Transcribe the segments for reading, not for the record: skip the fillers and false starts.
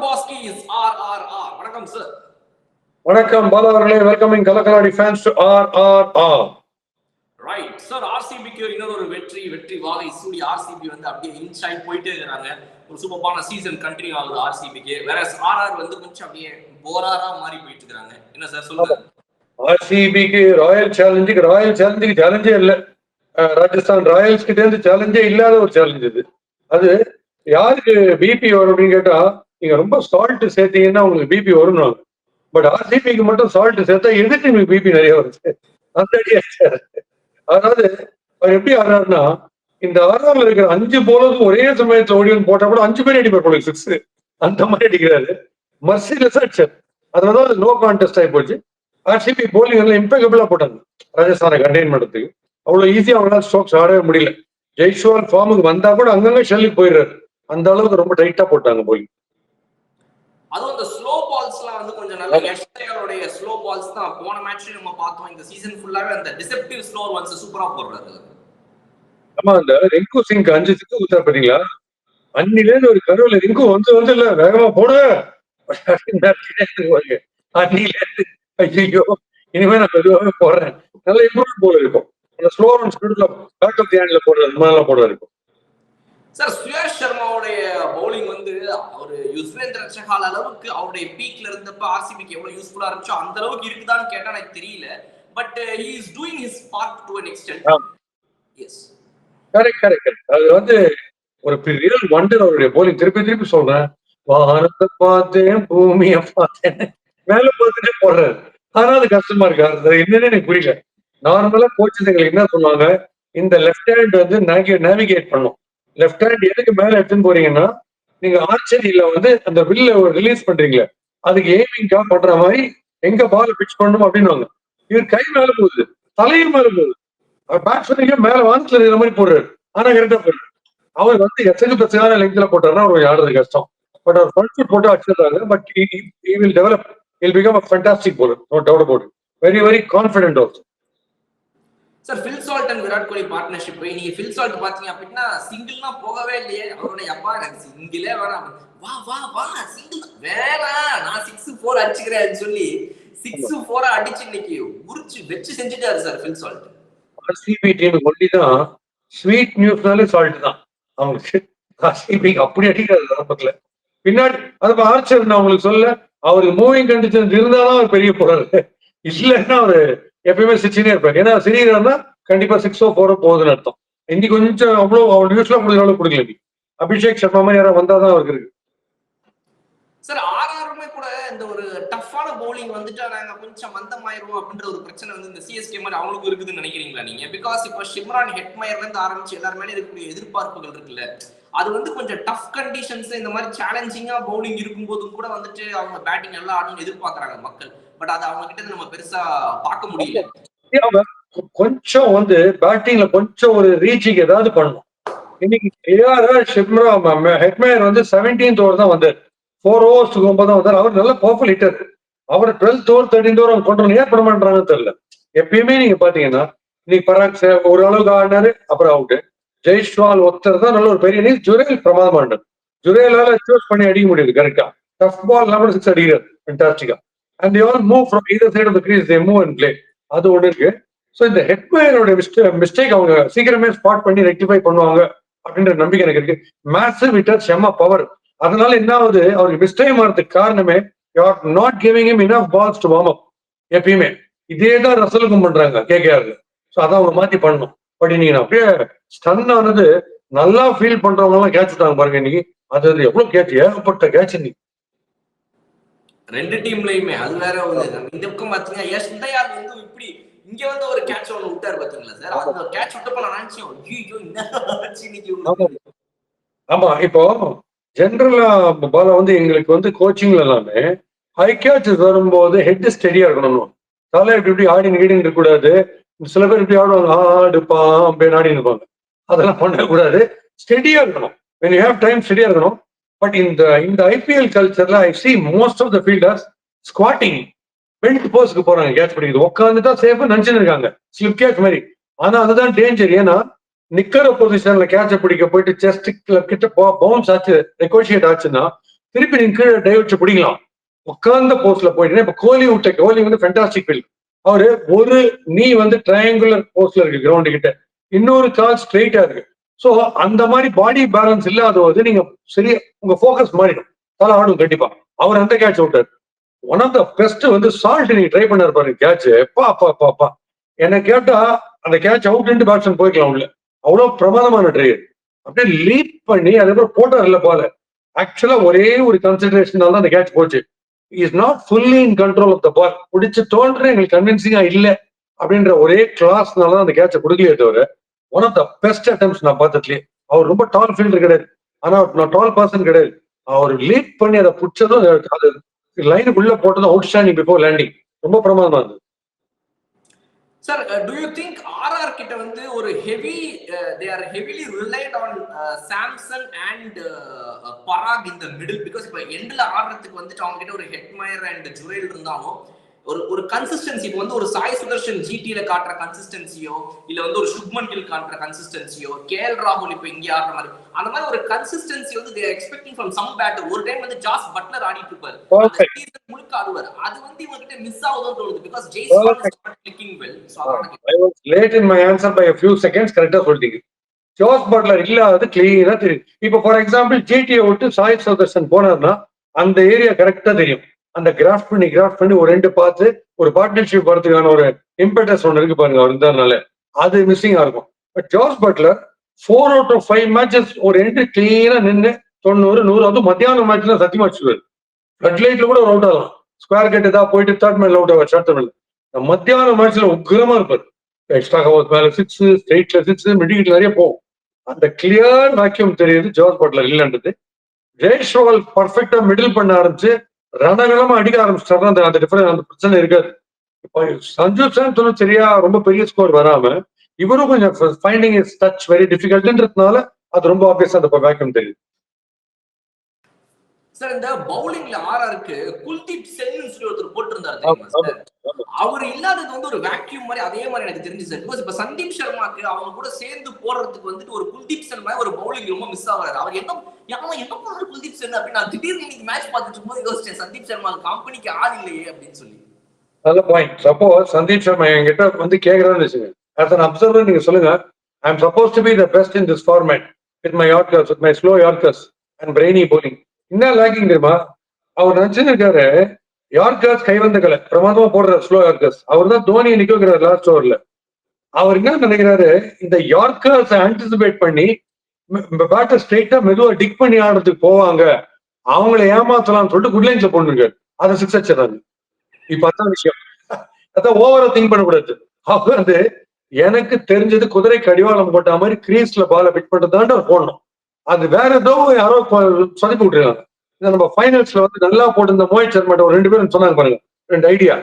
Boski's RRR. வணக்கம் sir. வணக்கம் பாலா அவர்களே. வெல்கமிங் கலக்கலாடி fans to RRR. Right sir, ஆர்சிபிக்கு இன்னொரு வெற்றி வாகை சூடி ஆர்சிபி வந்து அப்படியே இன்ச் ஆகி போயிட்டே இருக்காங்க. ஒரு சூப்பரான சீசன் கண்டினியூ ஆகுது ஆர்சிபிக்கு. வேற ஆர்ஆர் வந்து கொஞ்சம் அப்படியே போராரா மாறி போயிட்டு இருக்காங்க. என்ன சார் சொல்லுங்க? ஆர்சிபிக்கு ராயல் சேலஞ்சுக்கு சேலஞ்சே இல்லை. ராஜஸ்தான் ராயல்ஸ் கிட்ட இருந்து சேலஞ்சே இல்லாத ஒரு சேலஞ்ச் இது. அது யாருக்கு பிபி வரும் அப்படின்னு கேட்டா, நீங்க ரொம்ப சால்ட் சேர்த்தீங்கன்னா உங்களுக்கு பிபி வரும். பட் ஆர்சிபிக்கு மட்டும் சால்ட் சேர்த்தா எதுக்கு உங்களுக்கு பிபி நிறைய வருது. அந்த அடியா அதாவது அவர் எப்படி ஆடுறாருன்னா, இந்த ஆர்ஆர்ல இருக்கிற 5 போலரும் ஒரே சமயத்துல ஓடியும் போட்டா கூட 5 பேர் அடிப்பார் போல 6 அந்த மாதிரி அடிக்கிறாரு. மர்சிலெஸ் அடிச்சார். அதனால நோ கான்டெஸ்ட் ஆகி போச்சு. ஆர்சிபி போலிங் எல்லாம் இம்பெகபிளா போட்டாங்க ராஜஸ்தானை கண்டெயின் பண்றதுக்கு. அவ்வளவு ஈஸியா அவங்களால ஸ்ட்ரோக்ஸ் ஆடவே முடியல. ஜெய்ஸ்வால் ஃபார்முக்கு வந்தா கூட அங்கங்க ஷெல்லி போயிடுறாரு. அந்த அளவுக்கு ரொம்ப டைட்டா போட்டாங்க போலிங். அதுவும் அந்த ஸ்லோ பால்ஸ்லாம் வந்து கொஞ்சம் நல்ல யஷ்தயாரோடைய ஸ்லோ பால்ஸ் தான் போன மேட்ச்ல நம்ம பார்த்தோம். இந்த சீசன் ஃபுல்லாவே அந்த டிசெப்டிவ் ஸ்லோ ஒன்ஸ் சூப்பரா போடுறாரு. ஆமா, அந்த ரிங்கு சிங் 5 சிக்ஸ் ஊத்தா பாத்தீங்களா? அன்னிலேருந்து ஒரு கருவில ரிங்கு வந்து இல்ல வேகமா போடு அன்னிலேருந்து ஐயோ இனிமே நான் மெதுவாகவே போடுறேன். நல்ல இம்ப்ரூவ் போல இருக்கும். அந்த ஸ்லோ அண்ட் ஸ்பீட்ல பேக் ஆஃப் தி ஹேண்ட்ல போடுறது மாதிரி போடுறது இருக்கும். சார், சுயாஷ் சர்மாவுடைய பவுலிங் வந்து அவர் யுஸ்வேந்திர சஹால் அளவுக்கு அவருடைய பீக்ல இருந்தப்ப ஆர்சிபிக்கு எவ்வளவு யூஸ்ஃபுல்லா இருந்துச்சோ அந்த அளவுக்கு இருக்குதான்னு கேட்டா எனக்கு தெரியல. But he is doing his part to an extent. Yes, correct. அது வந்து ஒரு ரியல் வண்டர் அவருடைய போலிங். திருப்பி சொல்றேன், வானத்தை பார்த்தேன் பூமியை பார்த்தேன் மேல பார்த்துட்டே போடுறாரு. ஆனா அது கஷ்டமா இருக்கு. அது என்னன்னு எனக்கு புரியல. நார்மலா கோச்சஸ் எங்களுக்கு என்ன சொல்லுவாங்க, இந்த லெஃப்ட் ஹேண்ட் வந்து நேவிகேட் பண்ணும். லெஃப்ட் ஹேண்ட் எதுக்கு மேல எடுத்துன்னு போறீங்கன்னா, நீங்க ஆர்ச்சரியில வந்து அந்த வில்ல ரிலீஸ் பண்றீங்களே அதுக்கு எய்மிங்கா பண்ற மாதிரி எங்க பால் பிச் பண்ணணும் அப்படின்னு. இவர் கை மேல போகுது, தலையும் மேல போகுது. பேட்ஸ்மேன் மேல வானத்துல இருக்கிற மாதிரி போடுறாரு. ஆனா கரெக்டா போடுறாரு. அவர் வந்து எத்தனை லெங்க்ல போட்டாருன்னா அவர் ஆடுறது கஷ்டம். பட் அவர் ஃப்ரண்ட் ஃபுட் போட்டு அடிச்சிருக்காங்க. But he will develop. He'll become a fantastic bowler. No doubt about it. Very confident also. Sir, Phil salt and Virat Kohli partnership நீங்க ஃபில் சால்ட் பாத்தீங்க அப்படின்னா சிங்கிள்னா போகவே இல்லையே. அவருடைய அப்பா எனக்கு சிங்கிளே வேணாம், வா வா வா சிங்கிள் வேணாம், நான் 6-4 அடிச்சுக்கிறேன் சொல்லி 6-4 அடிச்சு இன்னைக்கு உரிச்சு வச்சு செஞ்சுட்டாரு sir Phil Salt. RCB team ஒண்டிதான் ஸ்வீட் நியூஸ்னாலே சால்ட் தான் அவங்களுக்கு. ஆர்சிபி அப்படி அடிக்கிறாரு ஆரம்பத்துல. பின்னாடி அது ஆர்ச்சர் நான் உங்களுக்கு சொல்ல, அவருக்கு மூவிங் கண்டிஷன் இருந்தாலும் அவர் பெரிய போறாரு. இல்லைன்னா அவரு எப்பயுமே சிக்ஸினே இருப்பாரு. ஏன்னா சிரிக்கிறாருன்னா கண்டிப்பா 6-4 போகுதுன்னு அர்த்தம். இன்னைக்கு கொஞ்சம் அவ்வளவு அவர் நியூஸ்லாம் கொடுக்குற அளவுக்கு கொடுக்கல. அபிஷேக் சர்மா மாதிரி யாராவது வந்தாதான் அவருக்கு இருக்கு. சார், ஆர்ஆருமே கூட இந்த ஒரு டஃப்பான பவுலிங் வந்துட்டா நாங்க கொஞ்சம் மந்தமாயிருவோம் அப்படின்ற ஒரு பிரச்சனை வந்து இந்த சிஎஸ்கே மாதிரி அவங்களுக்கு இருக்குதுன்னு நினைக்கிறீங்களா நீங்க? பிகாஸ் இப்போ ஷிம்ரான் ஹெட்மயர்ல இருந்து ஆரம்பிச்சு எல்லாரும் மேலே இருக்கக்கூடிய எதிர்பார்ப்புகள் இருக்குல்ல, அது வந்து கொஞ்சம் டஃப் கண்டிஷன்ஸ் இந்த மாதிரி சேலஞ்சிங்கா பவுலிங் இருக்கும்போதும் கூட வந்துட்டு அவங்க பேட்டிங் நல்லா ஆடணும்னு எதிர்பார்க்கறாங்க மக்கள். பட் அது அவங்க கிட்ட நம்ம பெருசா பார்க்க முடியல. கொஞ்சம் வந்து பேட்டிங்ல கொஞ்சம் ஒரு ரீச்சிங் ஏதாவது பண்ணணும். இன்னைக்கு ஹெட்மயர் வந்து 17th ஓவர் தான் வந்தார். 4 overs தான் வந்தார். அவர் நல்ல பவர்ஃபுல் ஹிட்டர். அவர் 12th over 13th over அவங்க கொண்டு ஏன் பண்ண மாட்டாங்கன்னு தெரியல. எப்பயுமே நீங்க பாத்தீங்கன்னா இன்னைக்கு பராக் ஒரு அளவுக்கு ஆடினாரு, அப்புறம் அவுட்டு. ஜெய்ஸ்வால் ஒருத்தர் தான் நல்ல ஒரு பெரிய ஜுரேல் பிரமாதமா ஆடினார். ஜுரேலால சூஸ் பண்ணி அடிக்க முடியுது கரெக்டா. டஃப் பால் 6 அடிக்கிறார் ஃபென்டாஸ்டிக்கா. And they all move from either side of the crease, they move and play. அது ஒன்று இருக்கு. ஸோ இந்த ஹெட்மயரோட மிஸ்டேக் அவங்க சீக்கிரமே ஸ்பாட் பண்ணி ரெக்டிஃபை பண்ணுவாங்க அப்படின்ற நம்பிக்கை எனக்கு இருக்கு. மேசிவ் ஹிட்டர், செம்ம பவர். அதனால என்ன ஆகுது, அவருக்கு மிஸ்டேக் ஆகிறதுக்கு காரணமே you are not giving him enough balls to warm up. எப்பயுமே இதே தான் ரசலுக்கும் பண்றாங்க கேகேஆர்ல. ஸோ அதை அவங்க மாத்தி பண்ணணும். பட் இன்னைக்கு அப்படியே ஸ்டன் ஆனது, நல்லா ஃபீல் பண்றவங்க எல்லாம் கேட்ச் விட்டாங்க பாருங்க இன்னைக்கு. அது எவ்வளவு கேட்ச், ஏகப்பட்ட கேட்ச் இன்னைக்கு ரெண்டு டீம்லயுமே. அது வேற இந்த பக்கம் பாத்தீங்கன்னா யஷ்தயால் வந்து இப்படி இங்க வந்து ஒரு கேட்ச் ஒன்று விட்டாரு பாத்தீங்களா சார்? அந்த கேட்ச் விட்டப்ப நான் நினைச்சேன் ஐயோ இன்னைக்கு. ஆமா, இப்போ ஜென்ரலா பால வந்து எங்களுக்கு வந்து கோச்சிங்ல எல்லாமே ஹை கேட்ச் வரும்போது ஹெட் ஸ்டெடியா இருக்கணும். தலை இப்படி ஆடின்னு கீடின்னு இருக்கக்கூடாது. சில பேர் இப்படி ஆடுவாங்க, ஆடுப்பா அப்படின்னு ஆடின்னு இருப்பாங்க. அதெல்லாம் பண்ணக்கூடாது. ஸ்டெடியா இருக்கணும். when you have time ஸ்டெடியா இருக்கணும். பட் இந்த ஐபிஎல் கல்ச்சர்ல I see most of the fielders squatting, belt போஸ்க்கு போறாங்க கேட்ச் பிடிக்குது. உட்காந்துட்டா சேஃபா நினைச்சுன்னு இருக்காங்க, ஸ்லிப் கேட்ச் மாதிரி. ஆனா அதுதான் டேஞ்சர். ஏன்னா நிக்கிற பொசிஷன்ல கேட்ச பிடிக்க போயிட்டு செஸ்ட் கிட்ட பவுன்ஸ் ஆச்சு, ரெக்கோஷியேட் ஆச்சுன்னா திருப்பி நீங்க கீழே டை வச்சு பிடிக்கலாம். உட்கார்ந்த போஸ்ட்ல போயிட்டு இப்ப கோலி வந்து ஃபென்டாஸ்டிக் ஃபீல்ட். அவரு ஒரு நீ வந்து ட்ரையாங்குலர் போஸ்ட்ல இருக்கு கிரவுண்ட் கிட்ட, இன்னொரு கால் ஸ்ட்ரெயிட்டா இருக்கு. சோ அந்த மாதிரி பாடி பேலன்ஸ் இல்லாத போது நீங்க சரி உங்க போக்கஸ் மாறிடும், தலை ஆடும் கண்டிப்பா. அவர் அந்த கேட்ச் விட்டார். ஒன் ஆஃப் த பெஸ்ட் வந்து சால்ட் நீங்க ட்ரை பண்ணாரு பாருங்க கேட்ச், பா என்ன கேட்டா அந்த கேட்ச் அவுட் பேட்ஸ்மேன் போய்க்கலாம் உள்ள, அவ்வளவு பிரமாதமான ட்ரை. அப்படியே லீட் பண்ணி அதுக்கப்புறம் போட்டார்ல பால. ஆக்சுவலா ஒரே ஒரு கன்சிடரேஷனால தான் அந்த கேட்ச் போச்சு. Is not fully in control of the ball. பிடிச்ச தோன்ற எங்களுக்கு கன்வின்சிங்கா இல்ல அப்படின்ற ஒரே கிளாஸ்னால தான் அந்த கேட்சை கொடுக்கலையே தவிர one of the best attempts நான் பார்த்ததுலயே. அவர் ரொம்ப டால் ஃபீல்டர் கிடையாது, ஆனா நான் டால் பர்சன் கிடையாது. அவர் லீட் பண்ணி அதை பிடிச்சதும் அது லைனுக்குள்ள போட்டதும் அவுட் ஸ்டாண்டிங் பிஃபோர் லேண்டிங், ரொம்ப பிரமாதமா இருந்தது. Sir, do you think RR கிட்ட வந்து ஒரு they are heavily relied on Samson and Parag in the middle? Because இப்ப எண்ட்ல ஆடுறதுக்கு வந்துட்டு அவங்க கிட்ட ஒரு ஹெட்மயர் அண்ட் ஜுரேல் இருந்தாலும் ஒரு ஒரு கன்சிஸ்டன்சி, இப்போ வந்து ஒரு சாய் சுதர்ஷன் ஜிடில காட்டுற கன்சிஸ்டன்சியோ இல்ல வந்து ஒரு சுப்மன் கில் காட்டுற கன்சிஸ்டன்சியோ, கேஎல் ராகுல் இப்ப இங்க ஆடுற மாதிரி அந்த மாதிரி ஒரு கன்சிஸ்டன்சி வந்து they are expecting from some batter. ஒரு டைம் வந்து ஜாஸ் பட்லர் ஆடிட்டு இருப்பாரு, அந்த சீசன் முழுக்க ஆடுவார். அது வந்து இவங்க கிட்ட மிஸ் ஆகுதுன்னு தோணுது because Jaiswal is not clicking well. So I was late in my answer by a few seconds. கரெக்டா சொல்லிட்டீங்க. ஜோஸ் பட்லர் இல்லாதது கிளீனா தெரியும். இப்போ ஃபார் எக்ஸாம்பிள் ஜிடியை விட்டு சாய் சுதர்ஷன் போனார்னா அந்த ஏரியா கரெக்டா தெரியும். அந்த கிராஃப்ட் பண்ணி ஒரு ரெண்டு பார்த்து ஒரு பார்ட்னர்ஷிப் வரதுக்கான ஒரு இம்பெட்டஸ் ஒன்று இருக்கு பாருங்க, அவர் இருந்தாருனால அது மிஸ்ஸிங்கா இருக்கும். But Jos Buttler 4 out of 5 matches ஒரு என்ட்ரி கிளீனா நின்று 90 100, அதுவும் மத்தியானம் மேட்ச்ல சத்தியமா வச்சுருவாரு. ஃபிளட் லைட்ல கூட ஒரு அவுட் ஆகலாம், ஸ்கொயர் கட் ஏதாவது போயிட்டு தேர்ட் மேல அவுட் ஆவார், ஷார்ட் மேல. மத்தியான மேட்ச்ல உக்கிரமா இருப்பாரு. எக்ஸ்ட்ரா கவர்ஸ் மேல 6, ஸ்ட்ரெயிட்ல 6, மிடில் நிறைய போகும். அந்த கிளியர் வேக்யூம் தெரியுது ஜோஸ் பட்லர் இல்லைன்றது. ஜெய்ஸ்வால் பர்ஃபெக்டா மிடில் பண்ண ஆரம்பிச்சு ரணகலமா அடிக்க ஆரம்பிச்சிட்டாருன்னா அந்த டிஃபரன்ஸ், அந்த பிரச்சனை இருக்காது. இப்போ சஞ்சு சாம்சனும் சரியா ரொம்ப பெரிய ஸ்கோர் வராம இவரும் கொஞ்சம் ஃபைண்டிங் இஸ் டச் வெரி டிஃபிகல்ட்ன்றதுனால அது ரொம்ப ஆப்வியஸா அந்த வேக்யூம் தெரியுது. சார், இந்த பவுலிங்ல ஆர்ஆருக்கு குல்தீப் சென் ஒருத்தர் போட்டிருந்தாரு தெரியுமா சார்? அவர் இல்லாதது வந்து ஒரு வேக்யூம் மாதிரி அதே மாதிரி எனக்கு தெரிஞ்சு சார். பிகாஸ் இப்ப சந்தீப் சர்மாக்கு அவங்க கூட சேர்ந்து போடுறதுக்கு வந்துட்டு ஒரு குல்தீப் சென் மாதிரி ஒரு பவுலிங் ரொம்ப மிஸ் ஆகுறாரு. அவர் என்ன போடுறாரு குல்தீப் சென் அப்படின்னு நான் திடீர்னு இன்னைக்கு மேட்ச் பார்த்துட்டு இருக்கும்போது யோசிச்சேன், சந்தீப் சர்மா கம்பெனிக்கு ஆள் இல்லையே அப்படின்னு சொல்லி. நல்ல பாயிண்ட். சப்போஸ் சந்தீப் சர்மா என்கிட்ட வந்து கேக்குறான்னு வச்சுங்க, as an observer நீங்க சொல்லுங்க, I am supposed to be the best in this format with my Yorkers, with my slow Yorkers and brainy bowling. என்ன லேக்கிங் தெரியுமா? அவர் நினைச்சிருக்காரு யார்கர்ஸ் கைவந்த கலை பிரமாதமா போடுறாரு ஸ்லோ யார்கர்ஸ். அவர் தான் தோனி நிக்க வைக்கிறார் லாஸ்ட் ஓவர்ல. அவர் என்ன நினைக்கிறாரு, இந்த யார்கர்ஸ் ஆன்டிசிபேட் பண்ணி பேட்டர் ஸ்ட்ரெயிட்டா மெதுவா டிக் பண்ணி ஆடுறதுக்கு போவாங்க, அவங்களை ஏமாத்தலாம்னு சொல்லிட்டு குட்லைன்ஸ்ல போட்டுருக்காரு. அதை 6 அடிச்சிடறாரு. இப்ப அதான் விஷயம். அதான் ஓவரா திங்க் பண்ணக்கூடாது. அவர் வந்து எனக்கு தெரிஞ்சது குதிரை கடிவாளம் போட்ட மாதிரி கிரீஸ்ல பால பிட் பண்றதாண்டு அவர் போடணும். அது வேற ஏதோ யாரோ சொதப்பி விட்டுருக்காங்க. இதை நம்ம ஃபைனல்ஸ்ல வந்து நல்லா போட்டு இந்த மோஹித் சர்மா ஒரு 2 பேரும் சொன்னாங்க பாருங்க, 2 ஐடியா.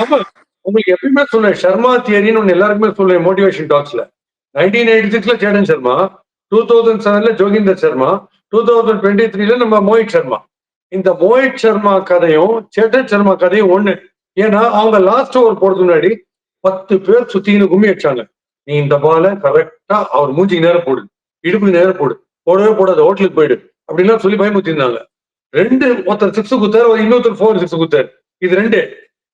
ஆமா, உங்களுக்கு எப்பயுமே சொல்லுவேன் சர்மா தியரின்னு ஒண்ணு எல்லாருக்குமே சொல்லுவேன் மோட்டிவேஷன் டாக்ஸ்ல. 1986ல சேடன் சர்மா, 2007ல ஜோகிந்தர் சர்மா, 2023ல நம்ம மோஹித் சர்மா. இந்த மோஹித் சர்மா கதையும் சேட்டன் சர்மா கதையும் ஒண்ணு. ஏன்னா அவங்க லாஸ்ட் ஓவர் போறதுக்கு முன்னாடி 10 பேர் சுத்தின்னு கும்மி அடிச்சாங்க. நீ இந்த பால கரெக்டா அவர் மூஞ்சிக்கு நேரம் போடு, இடுப்புக்கு நேரம் போடு, போடவே போடாது ஹோட்டலுக்கு போயிடு அப்படின்லாம் சொல்லி பயமுத்தி இருந்தாங்க. ஒருத்தர் 6 குத்தாரு, இன்னொருத்தர் 4 6 குத்தாரு. இது 2.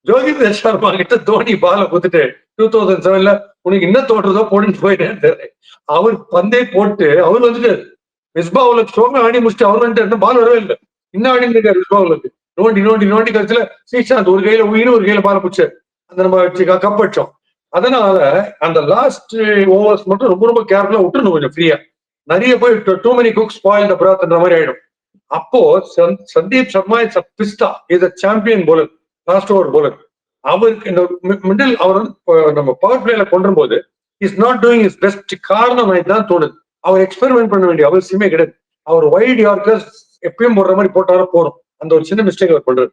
ஜோகிந்தர் சர்மா கிட்ட தோனி பால குத்துட்டு 2007ல உனக்கு என்ன தோற்றதோ போட்டுட்டு போயிட்டேன். அவர் பந்தே போட்டு அவர் வந்துட்டு மிஸ்பாவுல ஸ்ட்ரோங்க ஆடி முடிச்சுட்டு அவர் வந்துட்டு பால் வரவே இல்லை. இன்னும் ஆடிட்டு இருக்காரு மிஸ்பாவுலுக்கு. நோண்டி கடைசியில ஸ்ரீசாந்த் ஒரு கையில உயிரும் ஒரு கையில பால பிடிச்சாரு. அந்த நம்ம கப் அடிச்சோம். அதனால அந்த லாஸ்ட் ஓவர்ஸ் மட்டும் ரொம்ப ரொம்ப கேர்ஃபுல்லா விட்டுருணும் கொஞ்சம் ஃப்ரீயா. நிறைய போய் too many cooks spoil the பிராத்ன்ற மாதிரி ஆயிடும். அப்போ சந்தீப் சர்மா இஸ் அ பிஸ்டா, is a champion bowler, last over bowler. அவருக்கு இந்த மிடில் அவர் வந்து நம்ம பவர் பிளேல கொண்டு போது is not doing is best. காரணம் தான் தோணுது, அவர் எக்ஸ்பெரிமெண்ட் பண்ண வேண்டிய அவசியமே கிடையாது. அவர் வைட் யார்க்கர்ஸ் எப்பயும் போடுற மாதிரி போட்டாலும் போறோம். அந்த ஒரு சின்ன மிஸ்டேக் அவர் பண்றாரு.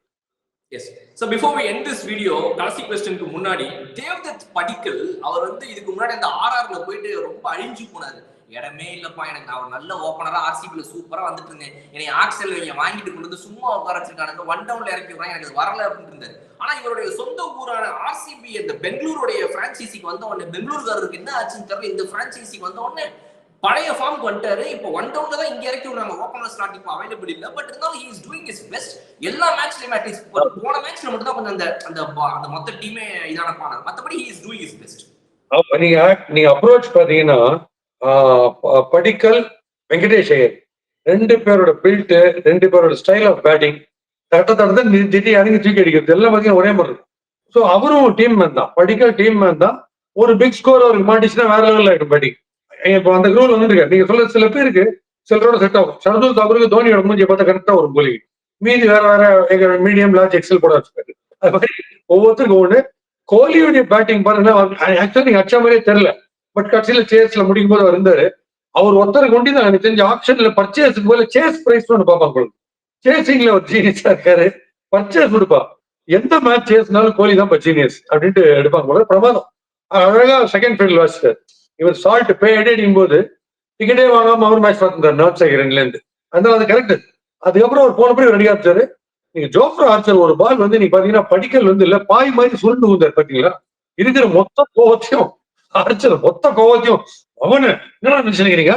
Yes. So before we end this video, கடைசி क्वेश्चनக்கு முன்னாடி தேவ்தத் படிக்கல் அவர் வந்து இதுக்கு முன்னாடி அந்த ஆர்ஆர்ல போயிட்டு ரொம்ப அழிஞ்சு போனாரு. இடமே இல்லப்பா எனக்கு, அவர் நல்ல ஓபனரா ஆர்சிபில சூப்பரா வந்துட்டு இருந்தேன், என்னை ஆக்சல் இங்க வாங்கிட்டு கொண்டு வந்து சும்மா உட்கார வச்சிருக்கானுங்க, 1 டவுன்ல இறக்கி விடுறாங்க, எனக்கு வரல அப்படின்னு இருந்தாரு. ஆனா இவருடைய சொந்த ஊரான ஆர்சிபி அந்த பெங்களூருடைய பிரான்சைசிக்கு வந்த உடனே பெங்களூருக்காரருக்கு என்ன ஆச்சுன்னு தெரியல, இந்த பிரான்சைசிக்கு வந்த உடனே பழைய ஃபார்முக்கு வந்துட்டாரு. இப்போ 1 டவுன்ல தான் இங்க இறக்கி விடுறாங்க. ஓபனர் ஸ்லாட் இப்போ அவைலபிள் இல்ல. பட் இருந்தாலும் he is doing his best. எல்லா மேட்ச்லயும் அட்லீஸ்ட் போன மேட்ச்ல மட்டும் தான் கொஞ்சம் அந்த அந்த அந்த மொத்த டீமே இதான பானாங்க. மத்தபடி he is doing his best. நீங்க அப்ரோச் பாத்தீங்கன்னா படிக்கல், வெங்கடேஷ் ஐயர் 2 பேரோட பில்ட், 2 பேரோட ஸ்டைல் ஆஃப் பேட்டிங் தட்ட திடீர் இறங்கி தூக்கி அடிக்கிறது எல்லாம் பாத்தீங்கன்னா ஒரே மாதிரி இருக்கும். ஸோ அவரும் டீம் மேன் தான், படிக்கல் டீம் மேன் தான். ஒரு பிக் ஸ்கோர் அவருக்கு மாட்டிச்சுன்னா வேற லெவலில் ஆயிடும் பேட்டிங். இப்போ அந்த ரூல் வந்துருக்கு. நீங்க சொல்ல சில பேருக்கு சிலரோட செட் ஆகும். ஷர்துல் தாக்கூருக்கு தோனியோட மூஞ்சியை பார்த்தா கரெக்டா ஒரு போலிங், மீதி வேற வேற எங்க மீடியம் லார்ஜ் எக்ஸல் போட வச்சுக்காரு. அது மாதிரி ஒவ்வொருத்தருக்கும் ஒண்ணு. கோலியுடைய பேட்டிங் பாருங்க, ஆக்சுவலி நீங்க அச்சா மாதிரியே தெரியல. பட் கட்சியில சேஸ்ல முடிக்கும் போது அவர் இருந்தாரு. அவர் ஒருத்தருக்கு கொண்டு தான் எனக்கு தெரிஞ்ச ஆப்ஷன்ல பர்ச்சேஸுக்கு போல சேஸ் பிரைஸ் ஒன்று பார்ப்பாங்க. சேசிங்ல ஒரு ஜீனியஸா இருக்காரு. பர்ச்சேஸ் கொடுப்பா. எந்த மேட்ச் சேஸ்னாலும் கோலி தான் ஜீனியஸ் அப்படின்ட்டு எடுப்பாங்க போல. பிரமாதம். அழகா செகண்ட் ஃபீல்ட் வாசிட்டார். இவர் சால்ட் பே அடிக்கும் போது டிக்கெட்டே வாங்காம அவர் மேட்ச் பார்த்துருந்தார் நார்த் சைட்ல இருந்து. அதனால அது கரெக்ட். அதுக்கப்புறம் அவர் போனப்படி ரெடி ஆச்சாரு. நீங்க ஜோஃப்ரா ஆர்ச்சர் ஒரு பால் வந்து நீங்க பாத்தீங்கன்னா படிக்கல் வந்து இல்ல பாய் மாதிரி சுருண்டு வந்தார் பாத்தீங்களா. இருக்கிற மொத்த கோவத்தையும் ஆர்ச்சர் மொத்த கோவத்தையும் அவனு என்ன நினைச்சுக்கிறீங்க,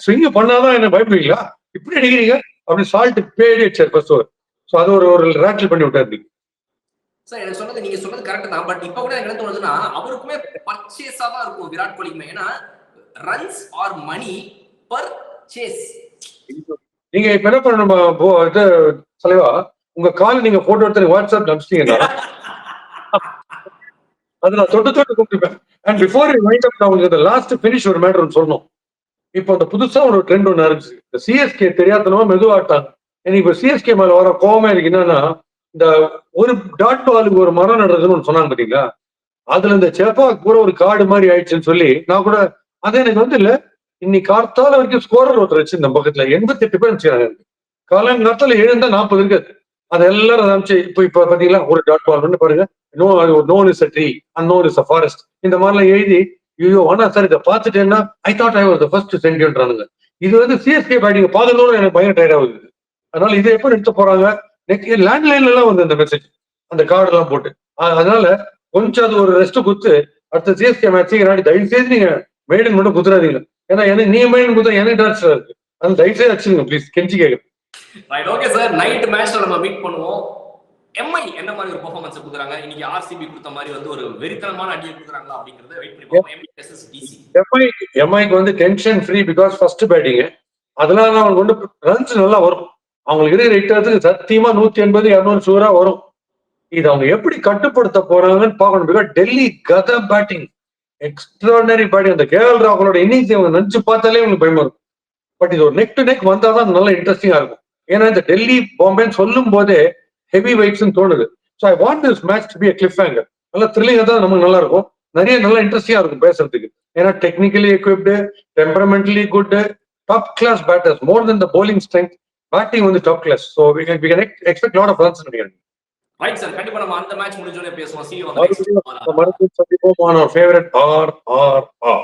ஸ்விங் பண்ணாதான் என்ன பயப்படுவீங்களா, இப்படி அடிக்கிறீங்க அப்படி சால்ட் பேடி அடிச்சார் ஃபர்ஸ்ட் ஓவர். ஸோ அது ஒரு ரேட்டில் பண்ணி விட்டாரு. சார் எனக்கு சொன்னது நீங்க சொன்னது கரெக்ட் தான். பட் இப்ப கூட எனக்கு என்ன தோணுதுன்னா அவருக்குமே பர்ச்சேஸா தான் இருக்கும் விராட் கோலிக்குமே. ஏன்னா ரன்ஸ் ஆர் மணி பர் சேஸ். நீங்க இப்ப என்ன பண்ணணும் இது தலைவா, உங்க கால் நீங்க போட்டோ எடுத்து வாட்ஸ்அப் அனுப்பிச்சிட்டீங்கன்னா அது நான் தொட்டு கூப்பிட்டுப்பேன். And before you wind up நான் உங்களுக்கு லாஸ்ட் பினிஷ் ஒரு மேட்டர் சொல்லணும். இப்போ அந்த புதுசா ஒரு ட்ரெண்ட் ஒன்று இருந்துச்சு. இந்த சிஎஸ்கே தெரியாதனமா மெதுவாட்டாங்க. எனக்கு இப்போ சிஎஸ்கே மேல வர கோவமா எனக்கு என்னன்னா, இந்த ஒரு டாட் பாலுக்கு ஒரு மரம் நடுறதுன்னு ஒன்று சொன்னாங்க பாத்தீங்களா. அதுல இந்த செப்பாக் கூட ஒரு கார்டு மாதிரி ஆயிடுச்சுன்னு சொல்லி நான் கூட அது எனக்கு வந்து இல்ல. இன்னைக்கு கார்த்தால வரைக்கும் ஸ்கோரர் ஒருத்தர் வச்சு இந்த பக்கத்துல 88 பேர் வச்சுக்கிறாங்க. காலங்காலத்துல எழுந்தா 40 இருக்காது. அது எல்லாரும் ஆரம்பிச்சு இப்ப பாத்தீங்களா ஒரு டாட் பால் வந்து பாருங்க, none is a tree and none is a forest, இந்த மாதிரிலாம் எழுதி ஐயோ ஆனா சார் இதை பார்த்துட்டேன்னா I thought I was the first சென்டின்றானுங்க. இது வந்து சிஎஸ்கே பேட்டிங் பார்க்கறதோட எனக்கு பயங்கர டயர்ட் ஆகுது. அதனால இதை எப்ப நிறுத்த போறாங்க? லேண்ட்லைன்ல எல்லாம் வந்து இந்த மெசேஜ் அந்த கார்டு எல்லாம் போட்டு, அதனால கொஞ்சம் அது ஒரு ரெஸ்ட் குத்து அடுத்த சிஎஸ்கே மேட்ச் தயவு செய்து நீங்க மெய்டன் மட்டும் குத்துறாதீங்க. ஏன்னா எனக்கு நீ மெய்டன் குத்தா எனக்கு டான்ஸ் இருக்கு. அது தயவு செய்து அடிச்சுங்க ப்ளீஸ், கெஞ்சி கேட்குறேன். Right, okay sir. நைட் மேட்ச்ல நம்ம மீட் பண்ணுவோம். எம்ஐ என்ன மாதிரி ஒரு பெர்ஃபார்மன்ஸ் கொடுக்குறாங்க, இன்னைக்கு ஆர்சிபி கொடுத்த மாதிரி வந்து ஒரு வெறித்தனமான அடியை கொடுக்குறாங்களா அப்படிங்கறத வெயிட் பண்ணி பார்ப்போம். Mi versus DC. எம்ஐக்கு வந்து tension free because first batting. அதனால அவங்களுக்கு வந்து ரன்ஸ் நல்லா வரும். அவங்களுக்கு இருக்கிற ஹிட்டர்ஸுக்கு சத்தியமா 180 200 ஷூரா வரும். இது அவங்க எப்படி கட்டுப்படுத்த போறாங்கன்னு பார்க்கணும். பிகாஸ் டெல்லி கத பேட்டிங், எக்ஸ்ட்ராடனரி பேட்டிங். அந்த கேஎல் ராகுலோட இன்னிங்ஸ் அவங்க நினைச்சு பார்த்தாலே உங்களுக்கு பயமா இருக்கும். பட் இது ஒரு நெக் டு நெக் வந்தாதான் நல்லா இன்ட்ரெஸ்டிங்கா இருக்கும். ஏன்னா இந்த டெல்லி பாம்பேன்னு சொல்லும் போதே ஹெவி வெயிட்ஸ் தோணுது. So I want this match to be a cliffhanger. நல்லா த்ரில்லிங்கா தான் நமக்கு நல்லா இருக்கும். நிறைய நல்லா இன்ட்ரெஸ்டிங்கா இருக்கும் பேசுறதுக்கு. ஏன்னா technically equipped, temperamentally good, top class batters. More then the bowling strength, batting வந்து top class. So we can expect lot of runs நினைக்கிறேன். ரைட் சார், கண்டிப்பா நம்ம அந்த மேட்ச் முடிஞ்சோனே பேசுவோம். See you on the next. மறுபடியும் சந்திப்போம். our favorite RRR.